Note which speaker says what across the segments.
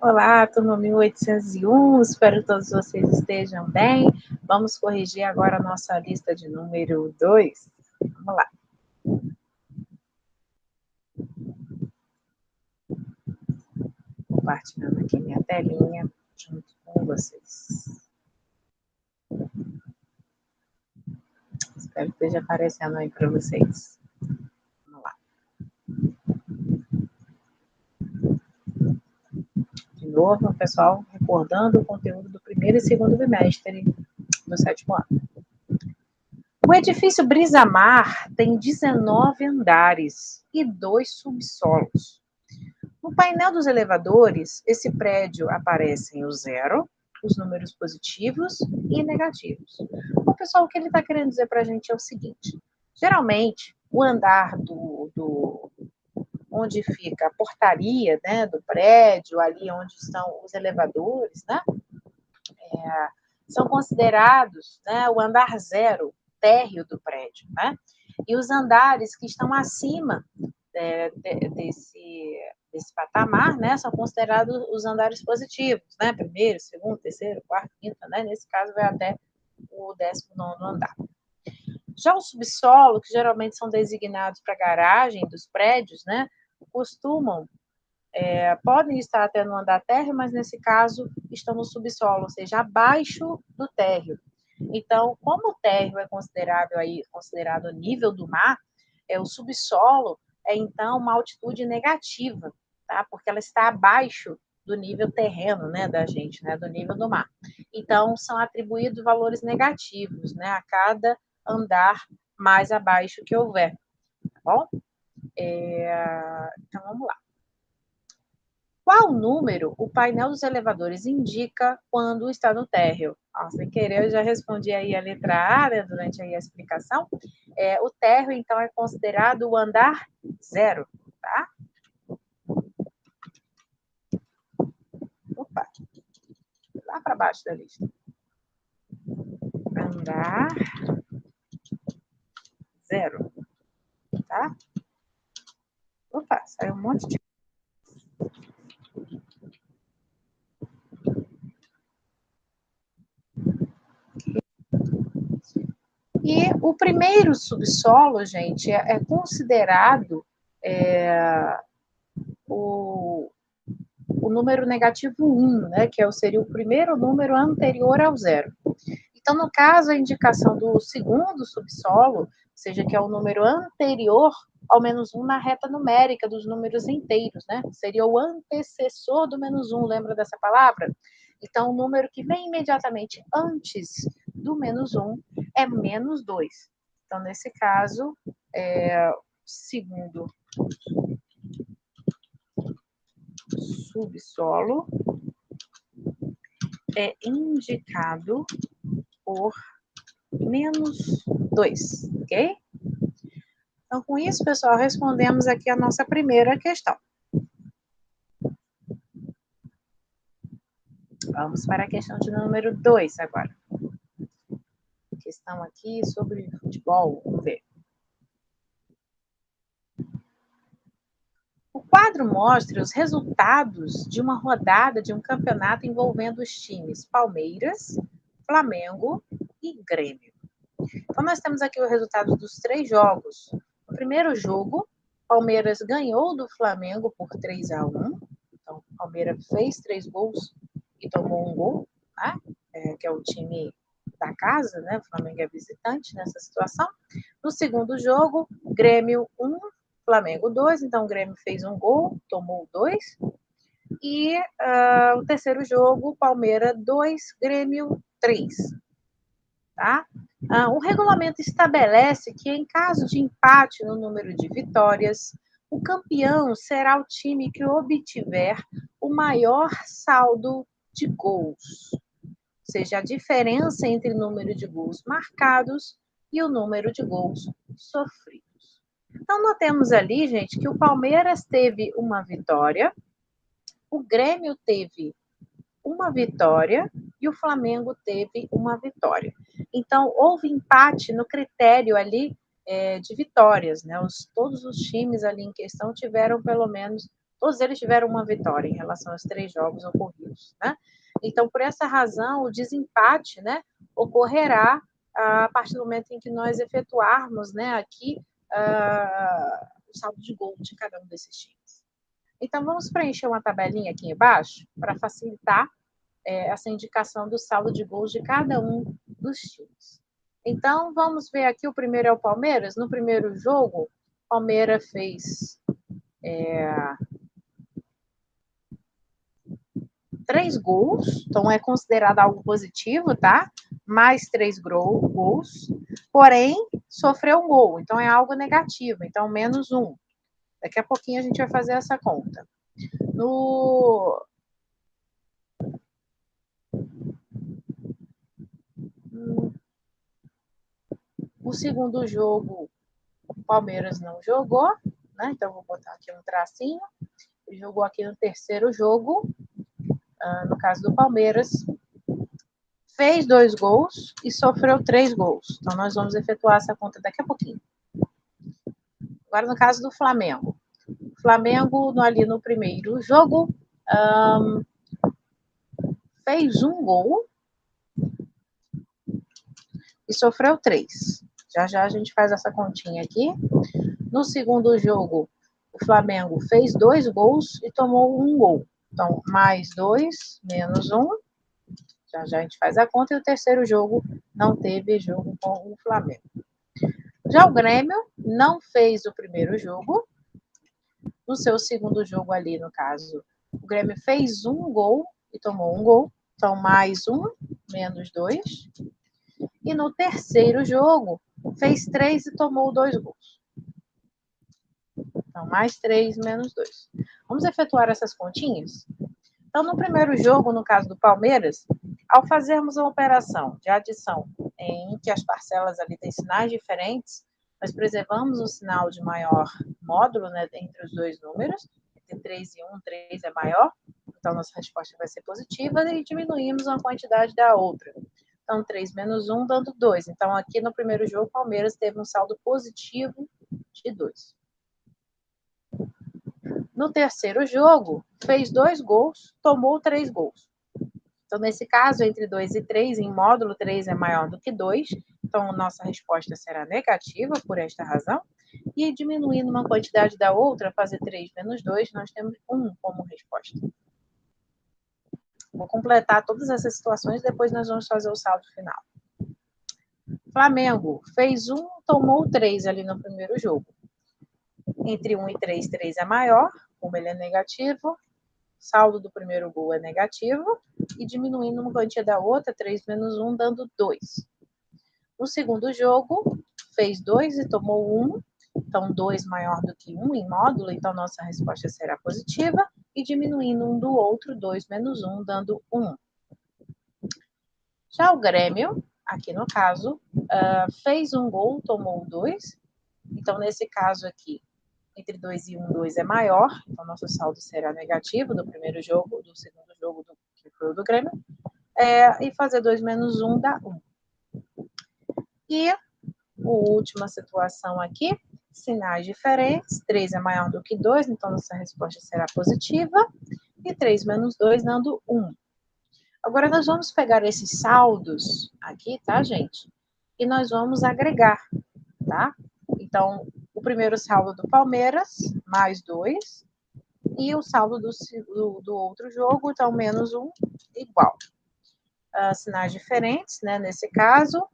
Speaker 1: Olá, turma 1801, espero que todos vocês estejam bem. Vamos corrigir agora a nossa lista de número 2. Vamos lá. Compartilhando aqui minha telinha junto com vocês. Espero que esteja aparecendo aí para vocês. Vamos lá. De novo, pessoal, recordando o conteúdo do primeiro e segundo bimestre do 7º ano. O edifício Brisa-Mar tem 19 andares e 2 subsolos. No painel dos elevadores, esse prédio aparecem o 0, os números positivos e negativos. Bom, pessoal, o que ele está querendo dizer para a gente é o seguinte: geralmente, o andar onde fica a portaria, né, do prédio, ali onde estão os elevadores, né, são considerados, né, o andar 0, térreo do prédio, né? E os andares que estão acima desse patamar, né, são considerados os andares positivos, né? Primeiro, segundo, terceiro, quarto, quinto, né? Nesse caso vai até o 19º andar. Já o subsolo, que geralmente são designados para garagem dos prédios, né, podem estar até no andar térreo, mas nesse caso estão no subsolo, ou seja, abaixo do térreo. Então, como o térreo é considerado o nível do mar, o subsolo é então uma altitude negativa, tá? Porque ela está abaixo do nível terreno, né, da gente, né, do nível do mar. Então, são atribuídos valores negativos, né, a cada andar mais abaixo que houver, tá bom? Então, vamos lá. Qual número o painel dos elevadores indica quando está no térreo? Sem querer, eu já respondi aí a letra A, né, durante aí a explicação. O térreo, então, é considerado o andar 0, tá? Opa, lá para baixo da lista. Andar 0, tá? Opa, saiu um monte de... E o primeiro subsolo, gente, é considerado o número negativo 1, né, que seria o primeiro número anterior ao 0. Então, no caso, a indicação do segundo subsolo, ou seja, que é o número anterior ao -1 na reta numérica dos números inteiros, né? Seria o antecessor do -1, lembra dessa palavra? Então, o número que vem imediatamente antes do -1 é -2. Então, nesse caso, segundo subsolo é indicado por -2, ok? Então, com isso, pessoal, respondemos aqui a nossa primeira questão. Vamos para a questão de número 2 agora. Questão aqui sobre futebol, vamos ver. O quadro mostra os resultados de uma rodada de um campeonato envolvendo os times Palmeiras, Flamengo e Grêmio. Então, nós temos aqui o resultado dos 3 jogos. No primeiro jogo, Palmeiras ganhou do Flamengo por 3-1. Então, o Palmeiras fez 3 gols e tomou 1 gol, tá? Que é o time da casa, né? O Flamengo é visitante nessa situação. No segundo jogo, Grêmio 1, Flamengo 2. Então, o Grêmio fez 1 gol, tomou 2. E o terceiro jogo, Palmeiras 2, Grêmio 3. Tá? O regulamento estabelece que, em caso de empate no número de vitórias, o campeão será o time que obtiver o maior saldo de gols, ou seja, a diferença entre o número de gols marcados e o número de gols sofridos. Então, notemos ali, gente, que o Palmeiras teve uma vitória, o Grêmio teve uma vitória e o Flamengo teve uma vitória. Então, houve empate no critério ali de vitórias, né? Todos os times ali em questão tiveram pelo menos Todos eles tiveram uma vitória em relação aos 3 jogos ocorridos, né? Então, por essa razão, o desempate, né, ocorrerá a partir do momento em que nós efetuarmos, né, aqui o saldo de gol de cada um desses times. Então, vamos preencher uma tabelinha aqui embaixo para facilitar essa indicação do saldo de gols de cada um dos times. Então, vamos ver aqui, o primeiro é o Palmeiras. No primeiro jogo, o Palmeiras fez 3 gols, então é considerado algo positivo, tá? Mais 3 gols, porém, sofreu um gol, então é algo negativo, então menos 1. Daqui a pouquinho a gente vai fazer essa conta. No segundo jogo, o Palmeiras não jogou, né? Então vou botar aqui um tracinho. Ele jogou aqui no terceiro jogo, no caso do Palmeiras, fez 2 gols e sofreu 3 gols. Então nós vamos efetuar essa conta daqui a pouquinho. Agora no caso do Flamengo. O Flamengo ali no primeiro jogo fez 1 gol e sofreu 3. Já a gente faz essa continha aqui. No segundo jogo, o Flamengo fez 2 gols e tomou 1 gol. Então, mais 2, menos 1. Já a gente faz a conta. E o terceiro jogo não teve jogo com o Flamengo. Já o Grêmio não fez o primeiro jogo. No seu segundo jogo ali, no caso, o Grêmio fez 1 gol e tomou 1 gol. Então, mais 1, menos 2. E no terceiro jogo, fez 3 e tomou 2 gols. Então, mais 3, menos 2. Vamos efetuar essas continhas? Então, no primeiro jogo, no caso do Palmeiras, ao fazermos a operação de adição em que as parcelas ali têm sinais diferentes, nós preservamos o sinal de maior módulo, né, entre os dois números, entre 3 e 1, 3 é maior, então nossa resposta vai ser positiva, e diminuímos a quantidade da outra. Então, 3 menos 1 dando 2. Então, aqui no primeiro jogo, o Palmeiras teve um saldo positivo de 2. No terceiro jogo, fez 2 gols, tomou 3 gols. Então, nesse caso, entre 2 e 3, em módulo, 3 é maior do que 2. Então, nossa resposta será negativa por esta razão. E diminuindo uma quantidade da outra, fazer 3 menos 2, nós temos 1 como resposta. Vou completar todas essas situações, depois nós vamos fazer o saldo final. Flamengo fez 1, tomou 3 ali no primeiro jogo. Entre 1 e 3, 3 é maior, como ele é negativo. Saldo do primeiro gol é negativo. E diminuindo uma quantia da outra, 3 menos 1, dando 2. No segundo jogo, fez 2 e tomou 1. Então, 2 maior do que 1 em módulo, então nossa resposta será positiva. E diminuindo um do outro, 2 menos 1, dando 1. Já o Grêmio, aqui no caso, fez 1 gol, tomou 2. Então, nesse caso aqui, entre 2 e 1, 2 é maior. Então, nosso saldo será negativo do primeiro jogo, do segundo jogo, que foi o do Grêmio. E fazer 2 menos 1 dá 1. E a última situação aqui, sinais diferentes. 3 é maior do que 2, então nossa resposta será positiva. E 3 menos 2 dando 1. Agora, nós vamos pegar esses saldos aqui, tá, gente? E nós vamos agregar, tá? Então, o primeiro saldo do Palmeiras, mais 2. E o saldo do outro jogo, então, menos 1, igual. Sinais diferentes, né? Nesse caso,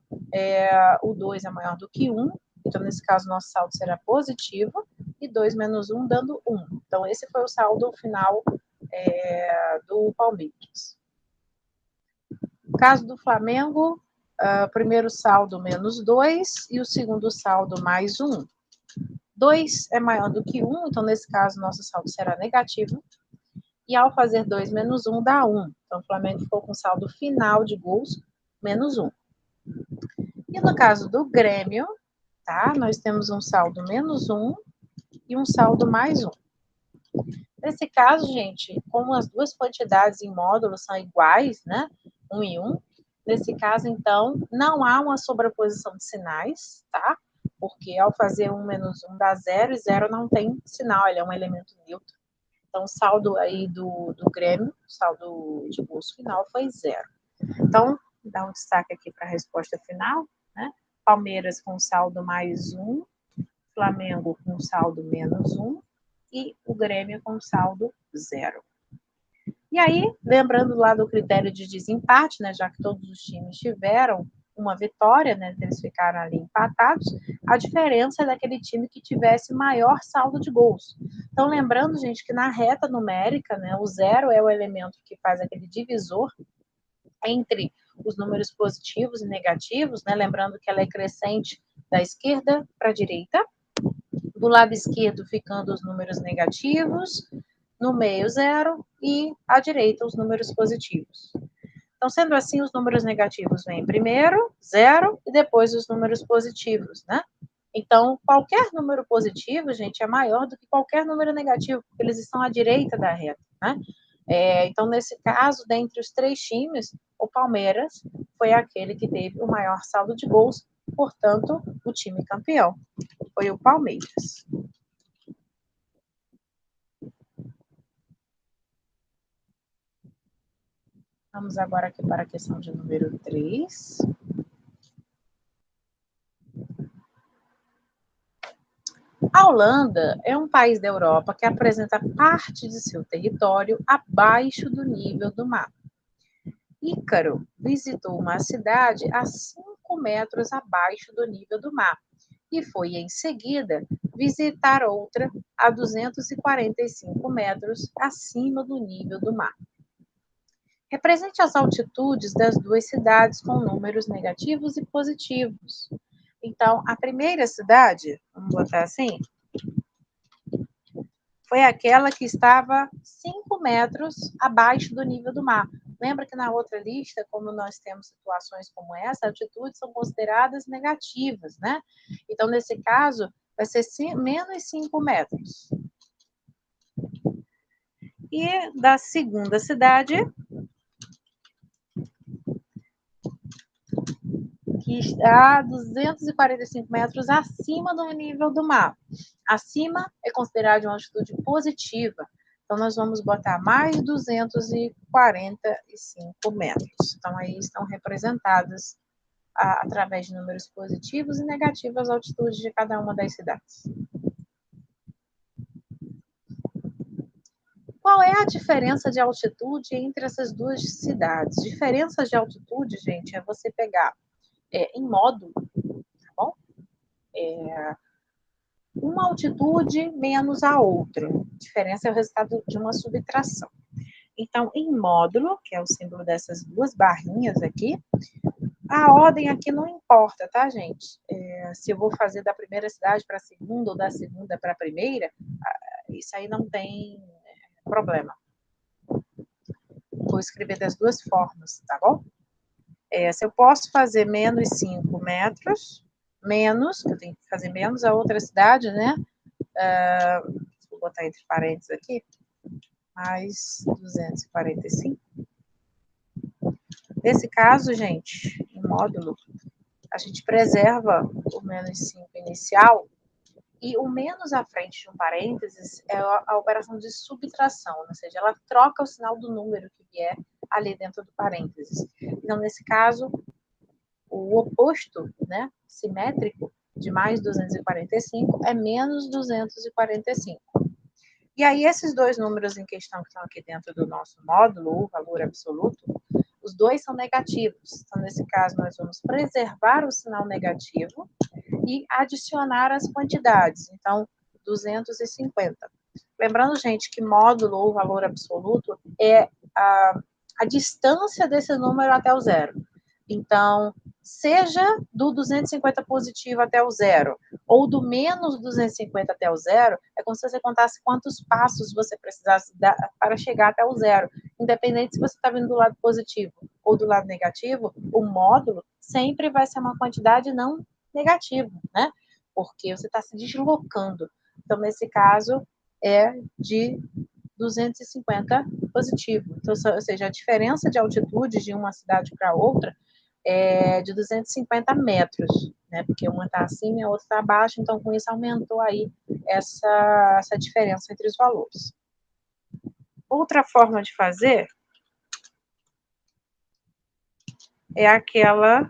Speaker 1: o 2 é maior do que 1. Então, nesse caso, nosso saldo será positivo. E 2 menos 1 dando 1. Então, esse foi o saldo final do Palmeiras. No caso do Flamengo, primeiro saldo menos 2 e o segundo saldo mais 1. 2 é maior do que 1, então nesse caso nosso saldo será negativo. E ao fazer 2 menos 1 dá 1. Então o Flamengo ficou com saldo final de gols menos 1. E no caso do Grêmio, tá? Nós temos um saldo menos 1 e um saldo mais 1. Nesse caso, gente, como as duas quantidades em módulo são iguais, né? 1 e 1, nesse caso, então, não há uma sobreposição de sinais, tá? Porque ao fazer 1 menos 1 dá 0, e 0 não tem sinal, ele é um elemento neutro. Então, o saldo aí do Grêmio, o saldo de gols final foi 0. Então, dá um destaque aqui para a resposta final, né? Palmeiras com saldo +1, Flamengo com saldo -1 e o Grêmio com saldo 0. E aí, lembrando lá do critério de desempate, né, já que todos os times tiveram uma vitória, né, eles ficaram ali empatados, a diferença é daquele time que tivesse maior saldo de gols. Então, lembrando, gente, que na reta numérica, né, o 0 é o elemento que faz aquele divisor entre os números positivos e negativos, né, lembrando que ela é crescente da esquerda para a direita, do lado esquerdo ficando os números negativos, no meio 0 e à direita os números positivos. Então, sendo assim, os números negativos vêm primeiro, 0, e depois os números positivos, né? Então, qualquer número positivo, gente, é maior do que qualquer número negativo, porque eles estão à direita da reta, né? Então, nesse caso, dentre os 3 times, o Palmeiras foi aquele que teve o maior saldo de gols, portanto, o time campeão foi o Palmeiras. Vamos agora aqui para a questão de número 3. A Holanda é um país da Europa que apresenta parte de seu território abaixo do nível do mar. Ícaro visitou uma cidade a 5 metros abaixo do nível do mar e foi, em seguida, visitar outra a 245 metros acima do nível do mar. Represente as altitudes das 2 cidades com números negativos e positivos. Então, a primeira cidade, vamos botar assim, foi aquela que estava 5 metros abaixo do nível do mar. Lembra que na outra lista, como nós temos situações como essa, altitudes são consideradas negativas, né? Então, nesse caso, vai ser menos 5 metros. E da segunda cidade, que está a 245 metros acima do nível do mar. Acima é considerado uma altitude positiva. Então, nós vamos botar mais 245 metros. Então, aí estão representadas através de números positivos e negativos as altitudes de cada uma das cidades. Qual é a diferença de altitude entre essas 2 cidades? Diferenças de altitude, gente, é você pegar em módulo, tá bom? Uma altitude menos a outra. A diferença é o resultado de uma subtração. Então, em módulo, que é o símbolo dessas 2 barrinhas aqui, a ordem aqui não importa, tá, gente? Se eu vou fazer da primeira cidade para a segunda ou da segunda para a primeira, isso aí não tem problema. Vou escrever das 2 formas, tá bom? Se eu posso fazer menos 5 metros, menos, eu tenho que fazer menos a outra cidade, né? Vou botar entre parênteses aqui, mais 245. Nesse caso, gente, em módulo, a gente preserva o menos 5 inicial e o menos à frente de um parênteses é a operação de subtração, ou seja, ela troca o sinal do número que vier ali dentro do parênteses. Então, nesse caso, o oposto, né, simétrico de mais 245 é menos 245. E aí, esses 2 números em questão que estão aqui dentro do nosso módulo, o valor absoluto, os 2 são negativos. Então, nesse caso, nós vamos preservar o sinal negativo e adicionar as quantidades. Então, 250. Lembrando, gente, que módulo ou valor absoluto é a distância desse número até o 0. Então, seja do 250 positivo até o 0, ou do menos 250 até o 0, é como se você contasse quantos passos você precisasse dar para chegar até o 0. Independente se você está vindo do lado positivo ou do lado negativo, o módulo sempre vai ser uma quantidade não negativa, né? Porque você está se deslocando. Então, nesse caso, é de 250 positivo. Então, ou seja, a diferença de altitude de uma cidade para outra é de 250 metros, né? Porque uma está acima e a outra está abaixo, então com isso aumentou aí essa diferença entre os valores. Outra forma de fazer é aquela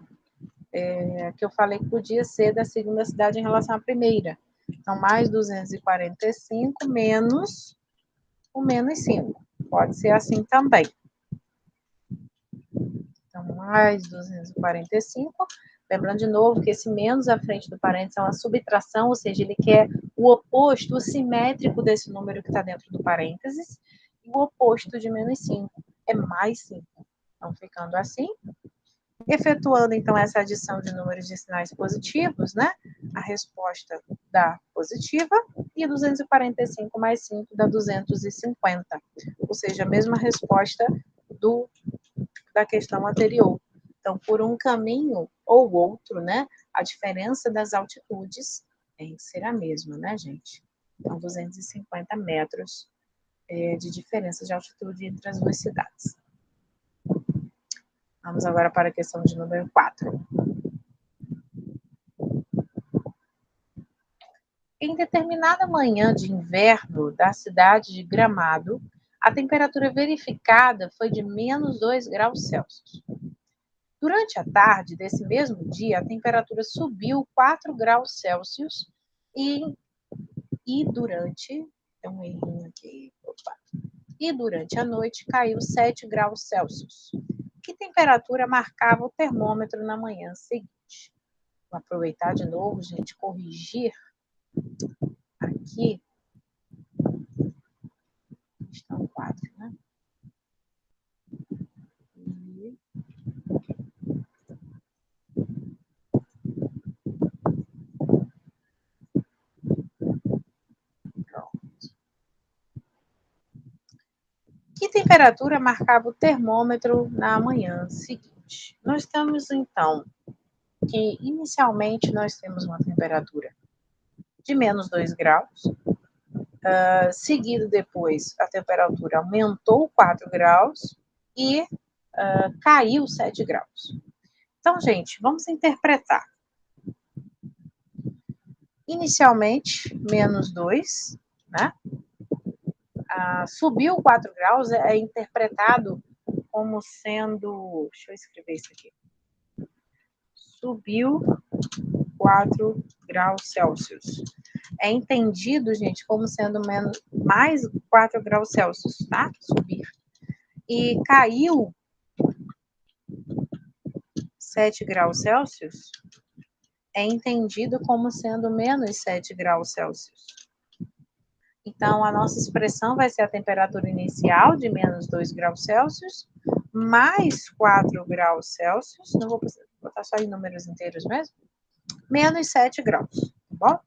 Speaker 1: que eu falei que podia ser da segunda cidade em relação à primeira. Então, mais 245 menos o menos 5. Pode ser assim também. Então, mais 245. Lembrando de novo que esse menos à frente do parênteses é uma subtração, ou seja, ele quer o oposto, o simétrico desse número que está dentro do parênteses, e o oposto de menos 5 é mais 5. Então, ficando assim, efetuando, então, essa adição de números de sinais positivos, né? A resposta dá positiva e 245 mais 5 dá 250. Ou seja, a mesma resposta da questão anterior. Então, por um caminho ou outro, né? A diferença das altitudes tem que ser a mesma, né, gente? Então, 250 metros de diferença de altitude entre as duas cidades. Vamos agora para a questão de número 4. Em determinada manhã de inverno da cidade de Gramado, a temperatura verificada foi de menos 2 graus Celsius. Durante a tarde desse mesmo dia, a temperatura subiu 4 graus Celsius e durante. Tem um errinho aqui. Opa, e durante a noite caiu 7 graus Celsius. Que temperatura marcava o termômetro na manhã seguinte? Vou aproveitar de novo, gente, corrigir aqui. Estão 4, né? E pronto. Que temperatura marcava o termômetro na manhã seguinte? Nós temos, então, que inicialmente nós temos uma temperatura de menos 2 graus, seguido depois a temperatura aumentou 4 graus e caiu 7 graus. Então, gente, vamos interpretar. Inicialmente, menos 2, né? Subiu 4 graus, é interpretado como sendo. Deixa eu escrever isso aqui. Subiu 4 graus Celsius. É entendido, gente, como sendo mais 4 graus Celsius, tá? Subir. E caiu 7 graus Celsius, é entendido como sendo menos 7 graus Celsius. Então, a nossa expressão vai ser a temperatura inicial de menos 2 graus Celsius, mais 4 graus Celsius, não vou botar só em números inteiros mesmo, menos 7 graus, tá bom?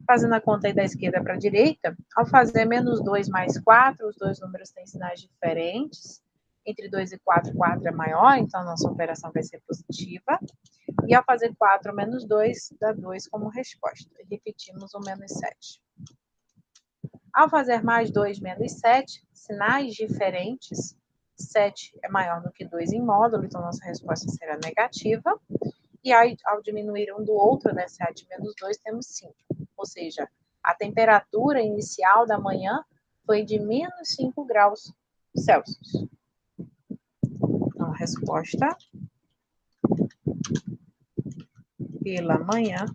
Speaker 1: Fazendo a conta aí da esquerda para a direita, ao fazer menos 2 mais 4, os dois números têm sinais diferentes. Entre 2 e 4, 4 é maior, então a nossa operação vai ser positiva. E ao fazer 4 menos 2, dá 2 como resposta. E repetimos o menos 7. Ao fazer mais 2 menos 7, sinais diferentes. 7 é maior do que 2 em módulo, então nossa resposta será negativa. E ao diminuir um do outro, né, 7 menos 2, temos 5. Ou seja, a temperatura inicial da manhã foi de menos 5 graus Celsius. Então, a resposta pela manhã,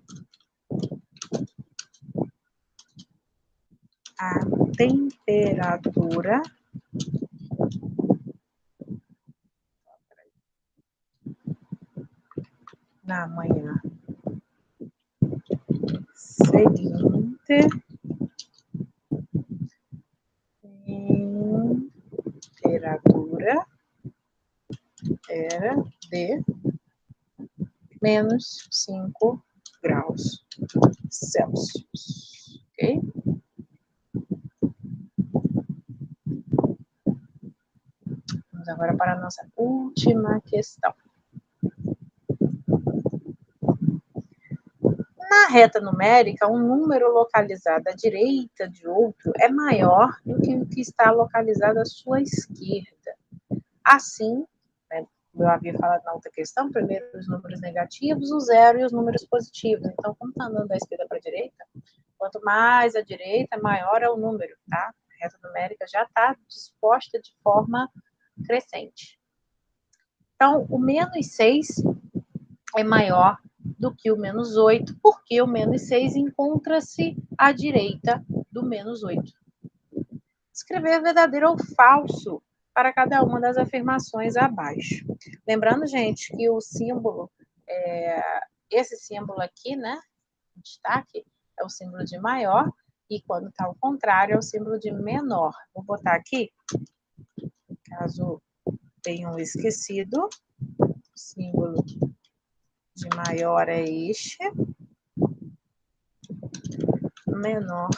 Speaker 1: a temperatura na manhã seguinte, temperatura era de menos 5 graus Celsius, ok? Vamos agora para a nossa última questão. Na reta numérica, um número localizado à direita de outro é maior do que o que está localizado à sua esquerda. Assim, né, como eu havia falado na outra questão, primeiro os números negativos, o zero e os números positivos. Então, como está andando da esquerda para a direita, quanto mais à direita, maior é o número, tá? A reta numérica já está disposta de forma crescente. Então, o menos 6 é maior do que o menos 8, porque o menos 6 encontra-se à direita do menos 8. Escrever verdadeiro ou falso para cada uma das afirmações abaixo. Lembrando, gente, que o símbolo, esse símbolo aqui, né, destaque, é o símbolo de maior, e quando está ao contrário, é o símbolo de menor. Vou botar aqui, caso tenham esquecido, o símbolo de maior é este, menor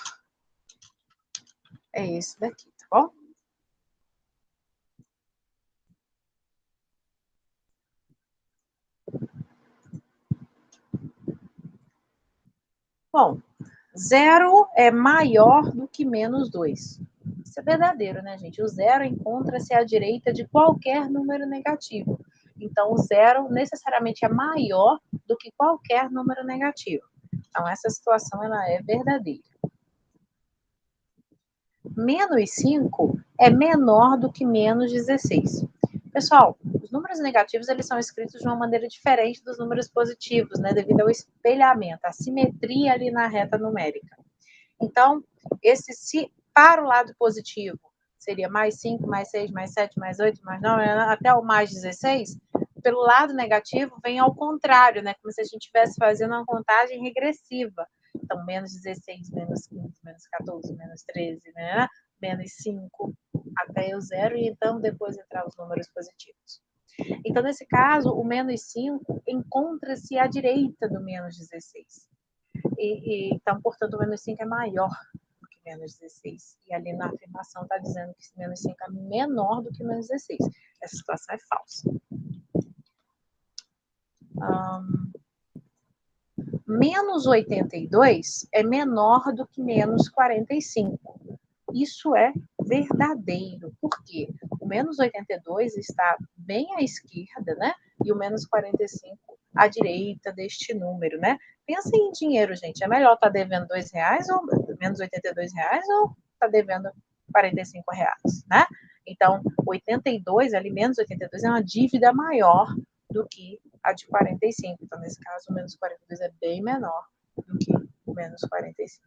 Speaker 1: é esse daqui, tá bom? Bom, 0 é maior do que menos 2. Isso é verdadeiro, né, gente? O 0 encontra-se à direita de qualquer número negativo. Então, o 0 necessariamente é maior do que qualquer número negativo. Então, essa situação ela é verdadeira. Menos 5 é menor do que menos 16. Pessoal, os números negativos eles são escritos de uma maneira diferente dos números positivos, né? Devido ao espelhamento, a simetria ali na reta numérica. Então, para o lado positivo seria mais 5, mais 6, mais 7, mais 8, mais 9, até o mais 16. Pelo lado negativo, vem ao contrário, né? Como se a gente estivesse fazendo uma contagem regressiva. Então, menos 16, menos 15, menos 14, menos 13, né? Menos 5, até o 0, e então depois entrar os números positivos. Então, nesse caso, o menos 5 encontra-se à direita do menos 16. Então, portanto, o menos 5 é maior do que menos 16. E ali na afirmação está dizendo que menos 5 é menor do que menos 16. Essa situação é falsa. Menos 82 é menor do que menos 45. Isso é verdadeiro. Por quê? O menos 82 está bem à esquerda, né? E o menos 45 à direita deste número, né? Pensa em dinheiro, gente. É melhor estar devendo R$2 ou menos 82 reais ou estar devendo R$45, né? Então, 82, ali menos 82 é uma dívida maior do que a de 45. Então, nesse caso, o menos 42 é bem menor do que o menos 45.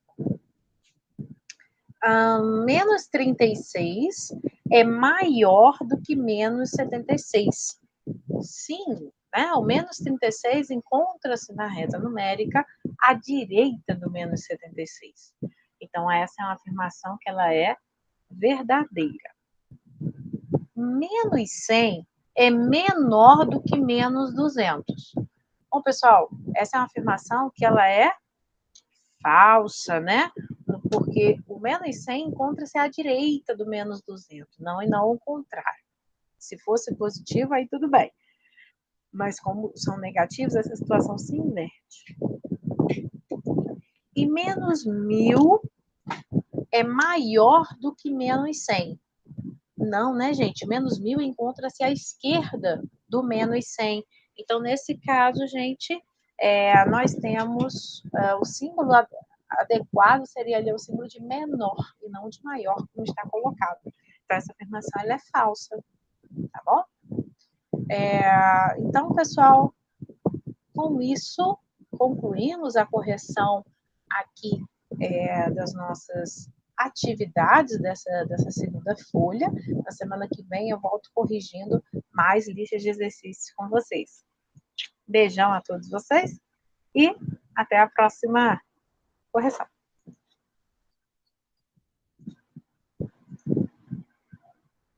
Speaker 1: Menos 36 é maior do que menos 76. Sim, né? O menos 36 encontra-se na reta numérica à direita do menos 76. Então, essa é uma afirmação que ela é verdadeira. Menos 100 é menor do que menos 200. Bom, pessoal, essa é uma afirmação que ela é falsa, né? Porque o menos 100 encontra-se à direita do menos 200, não e não ao contrário. Se fosse positivo, aí tudo bem. Mas como são negativos, essa situação se inverte. E menos 1000 é maior do que menos 100. Não, né, gente? Menos 1000 encontra-se à esquerda do menos 100. Então, nesse caso, gente, nós temos o símbolo adequado seria ali o símbolo de menor e não de maior, como está colocado. Então, essa afirmação ela é falsa, tá bom? Então, pessoal, com isso, concluímos a correção aqui das nossas atividades dessa segunda folha. Na semana que vem eu volto corrigindo mais listas de exercícios com vocês. Beijão a todos vocês e até a próxima correção.